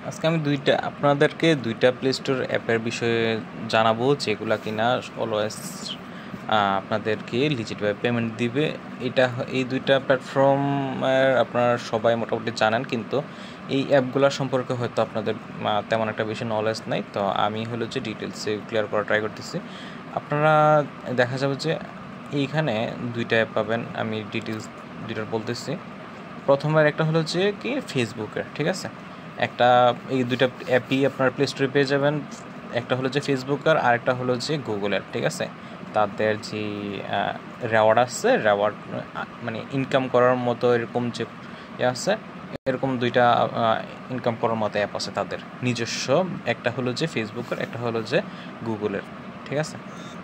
আজকে আমি আপনাদেরকে দুইটা প্লে স্টোর অ্যাপের বিষয়ে জানাবো, যেগুলা কিনা অলওয়েজ আপনাদেরকে লিজিটভাবে পেমেন্ট দিবে। এই দুইটা প্ল্যাটফর্মের আপনারা সবাই মোটামুটি জানেন, কিন্তু এই অ্যাপগুলো সম্পর্কে হয়তো আপনাদের তেমন একটা বেশি নলেজ নাই। তো আমি হলো যে ডিটেলসে ক্লিয়ার করা ট্রাই করতেছি। আপনারা দেখা যাবে যে এইখানে দুইটা অ্যাপ পাবেন। আমি ডিটেল বলতেছি। প্রথমবার একটা হলো যে কি ফেসবুকের, ঠিক আছে। এই দুইটা অ্যাপই আপনার প্লে স্টোরে পেয়ে যাবেন। একটা হলো যে ফেসবুকের, আর একটা হলো যে গুগলের, ঠিক আছে। তাদের যে রেওয়ার্ড আছে, রেওয়ার্ড মানে ইনকাম করার মতো এরকম যে আছে, এরকম দুইটা ইনকাম করার মতো অ্যাপ আছে তাদের নিজস্ব। একটা হলো যে ফেসবুকের, একটা হলো যে গুগলের, ঠিক আছে।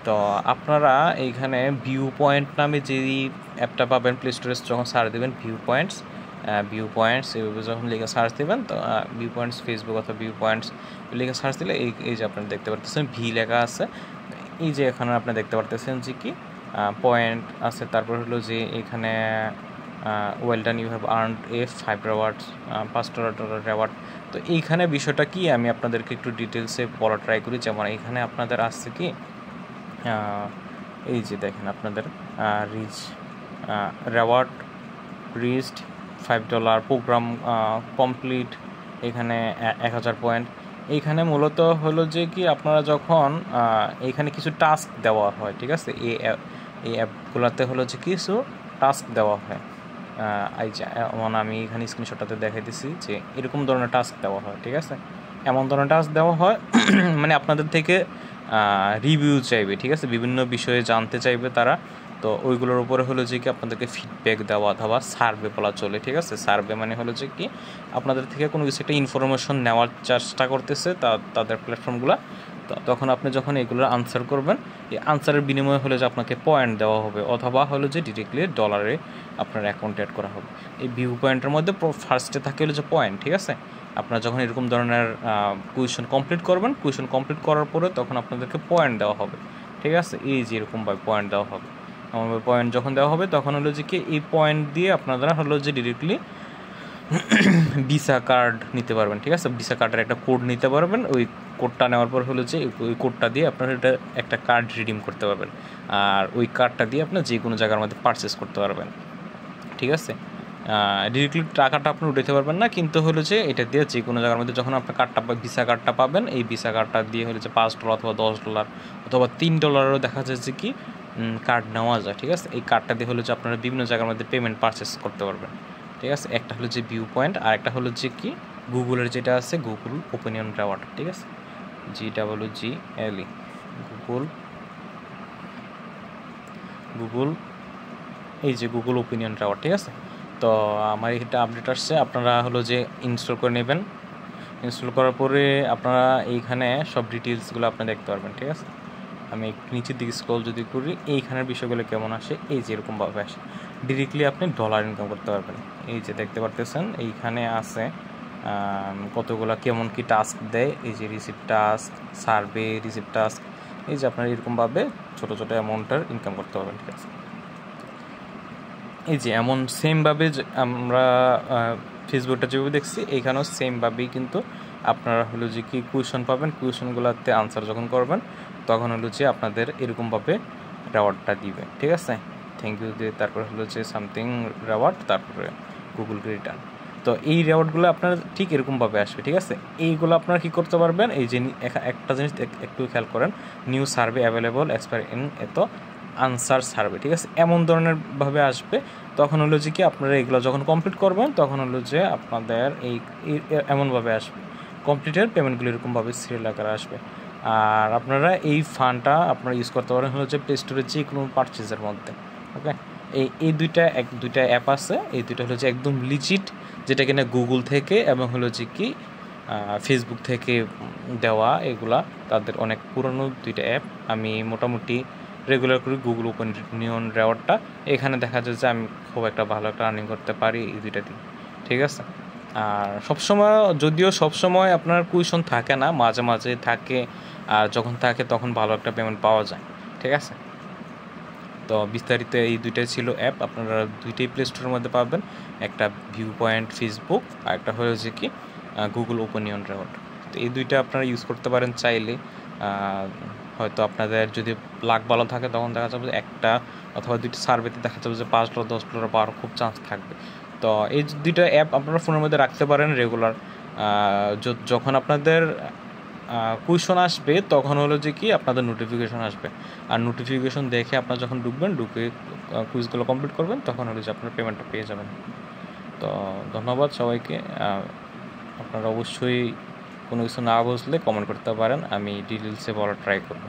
তো আপনারা এইখানে ভিউ পয়েন্ট নামে যেই অ্যাপটা পাবেন প্লে স্টোরে, যখন সার্চ দেবেন ভিউ পয়েন্টস এইভাবে যখন লিখে সার্চ দেবেন, তো ভিউ পয়েন্টস ফেসবুক অথবা ভিউ পয়েন্টস লিখে সার্চ দিলে এই যে আপনারা দেখতে পারতেছেন ভি লেখা আছে। এই যে এখানে আপনি দেখতে পারতেছেন যে কি পয়েন্ট আছে। তারপর হলো যে এখানে well done, you have earned $5 $5 reward. তো এইখানে বিষয়টা কি আমি আপনাদেরকে একটু ডিটেলসে বলা ট্রাই করি। যেমন এইখানে আপনাদের আসছে কি, এই যে দেখেন আপনাদের reach reward reached $5 program complete, এখানে 1000 পয়েন্ট। এইখানে মূলত হলো যে কি আপনারা যখন এইখানে কিছু টাস্ক দেওয়া হয়, ঠিক আছে। এই অ্যাপগুলোতে হলো যে কিছু টাস্ক দেওয়া হয়। এই যে এমন আমি এখানে স্ক্রিনশটটাতে দেখাই দিছি যে এরকম ধরনের টাস্ক দেওয়া হয়, ঠিক আছে। এমন ধরনের টাস্ক দেওয়া হয় মানে আপনাদের থেকে রিভিউ চাইবে, ঠিক আছে। বিভিন্ন বিষয়ে জানতে চাইবে তারা। তো ওইগুলোর উপরে হলো যে কি আপনাদেরকে ফিডব্যাক দেওয়া অথবা সার্ভে বলা চলে, ঠিক আছে। সার্ভে মানে হলো যে কি আপনাদের থেকে কোনো কিছু একটা ইনফরমেশন নেওয়ার চেষ্টা করতেছে তাদের প্ল্যাটফর্মগুলো। তো তখন আপনি যখন এগুলোর আনসার করবেন, এই আনসারের বিনিময়ে হলে যে আপনাকে পয়েন্ট দেওয়া হবে, অথবা হলো যে ডিরেক্টলি ডলারে আপনার অ্যাকাউন্টে অ্যাড করা হবে। এই ভিউ পয়েন্টের মধ্যে ফার্স্টে থাকে হলো যে পয়েন্ট, ঠিক আছে। আপনারা যখন এরকম ধরনের কুয়েশন কমপ্লিট করবেন, কুয়েশন কমপ্লিট করার পরে তখন আপনাদেরকে পয়েন্ট দেওয়া হবে, ঠিক আছে। এই যে এরকমভাবে পয়েন্ট দেওয়া হবে। এমনভাবে পয়েন্ট যখন দেওয়া হবে তখন হলো যে কি এই পয়েন্ট দিয়ে আপনারা হলো যে ডিরেক্টলি ভিসা কার্ড নিতে পারবেন, ঠিক আছে। ভিসা কার্ডের একটা কোড নিতে পারবেন। ওই কোডটা নেওয়ার পর হলো যে ওই কোডটা দিয়ে আপনারা এটা একটা কার্ড রিডিম করতে পারবেন, আর ওই কার্ডটা দিয়ে আপনার যে কোনো জায়গার মধ্যে পারচেস করতে পারবেন, ঠিক আছে। ডিরেক্টলি টাকাটা আপনি উঠাতে পারবেন না, কিন্তু হলো যে এটা দিয়ে যে কোনো জায়গার মধ্যে যখন আপনার ভিসা কার্ডটা পাবেন, এই ভিসা কার্ডটা দিয়ে হলো যে $5 অথবা $10 অথবা $3 দেখা যাচ্ছে কি কার্ড নেওয়া যায়, ঠিক আছে। এই কার্ডটা দিয়ে হলো যে আপনারা বিভিন্ন জায়গার মধ্যে পেমেন্ট পারচেস করতে পারবেন, ঠিক আছে। একটা হলো যে ভিউ পয়েন্ট, আর একটা হলো যে কি গুগলের যেটা আছে গুগল ওপিনিয়ন রেওয়ার্ড, ঠিক আছে। GWGLE গুগল এই যে গুগল ওপিনিয়ন রেওয়ার্ড, ঠিক আছে। তো আমার এটা আপডেট আসছে, আপনারা হলো যে ইনস্টল করে নেবেন। ইনস্টল করার পরে আপনারা এইখানে সব ডিটেলসগুলো আপনি দেখতে পারবেন, ঠিক আছে। আমি নিচের দিকে স্ক্রল যদি করি, এইখানের বিষয়গুলো কেমন আসে, এই যে এরকমভাবে আসে। ডিরেক্টলি আপনি ডলার ইনকাম করতে পারবেন। এই যে দেখতে পারতেছেন এইখানে আছে কতগুলো কেমন কি টাস্ক দেয়। এই যে receipt task, survey, receipt task, এই যে আপনারা এরকমভাবে ছোটো ছোটো অ্যামাউন্টের ইনকাম করতে পারবেন, ঠিক আছে। এই যে এমন সেমভাবে আমরা ফেসবুকটা যেভাবে দেখছি, এইখানেও সেমভাবেই কিন্তু আপনারা হলো যে কি কুয়েশন পাবেন। কুয়েশনগুলোতে আনসার যখন করবেন তখন হলো যে আপনাদের এরকমভাবে রেওয়ার্ডটা দিবে, ঠিক আছে। থ্যাংক ইউ দিয়ে তারপরে হলো যে সামথিং রেওয়ার্ড, তারপরে গুগলকে রিটার্ন। তো এই রেওয়ার্ডগুলো আপনার ঠিক এরকমভাবে আসবে, ঠিক আছে। এইগুলো আপনারা কী করতে পারবেন, এই যে একটা জিনিস একটু খেয়াল করেন, new survey available expire in এত আনসার সার্ভে, ঠিক আছে। এমন ধরনের ভাবে আসবে। তখন হলো যে কি আপনারা এগুলো যখন কমপ্লিট করবেন তখন হলো যে আপনাদের এই এমনভাবে আসবে, কমপ্লিটের পেমেন্টগুলো এরকমভাবে সিরিয়াল আকারে আসবে। আর আপনারা এই ফান্ডটা আপনারা ইউজ করতে পারেন হলো যে প্লে স্টোরে যে কোনো পারচেজের মধ্যে, ওকে। এই দুইটা অ্যাপ আছে। এই দুইটা হলো যে একদম লিজিট, যেটা কিনা গুগল থেকে এবং হলো যে কি ফেসবুক থেকে দেওয়া। এগুলা তাদের অনেক পুরনো দুইটা অ্যাপ। আমি মোটামুটি রেগুলার করি গুগল ওপিনিয়ন রেওয়ার্ডটা। এখানে দেখা যায় যে আমি খুব একটা ভালো একটা আর্নিং করতে পারি এই দুইটা দিন, ঠিক আছে। আর যদিও সবসময় আপনার কুইশন থাকে না, মাঝে মাঝে থাকে। আর যখন থাকে তখন ভালো একটা পেমেন্ট পাওয়া যায়, ঠিক আছে। তো বিস্তারিত এই দুইটাই ছিল অ্যাপ, আপনারা দুইটাই প্লে স্টোরের মধ্যে পাবেন। একটা ভিউ পয়েন্ট ফেসবুক, আর একটা হলো যে কি গুগল ওপিনিয়ন রেওয়ার্ড। তো এই দুইটা আপনারা ইউজ করতে পারেন চাইলে। হয়তো আপনাদের যদি লাক ভালো থাকে তখন দেখা যাবে যে একটা অথবা দুইটা সার্ভেতে দেখা যাবে যে $5 $10 পাওয়ার খুব চান্স থাকবে। তো এই দুইটা অ্যাপ আপনারা ফোনের মধ্যে রাখতে পারেন রেগুলার। যখন আপনাদের কুইশন আসবে তখন হলো যে কি আপনাদের নোটিফিকেশন আসবে, আর নোটিফিকেশন দেখে আপনারা যখন ঢুকে কুইজগুলো কমপ্লিট করবেন তখন হলো যে আপনার পেমেন্টটা পেয়ে যাবেন। তো ধন্যবাদ সবাইকে। আপনারা অবশ্যই কোনো কিছু না বুঝলে কমেন্ট করতে পারেন, আমি ডিটেলসে বলার ট্রাই করব।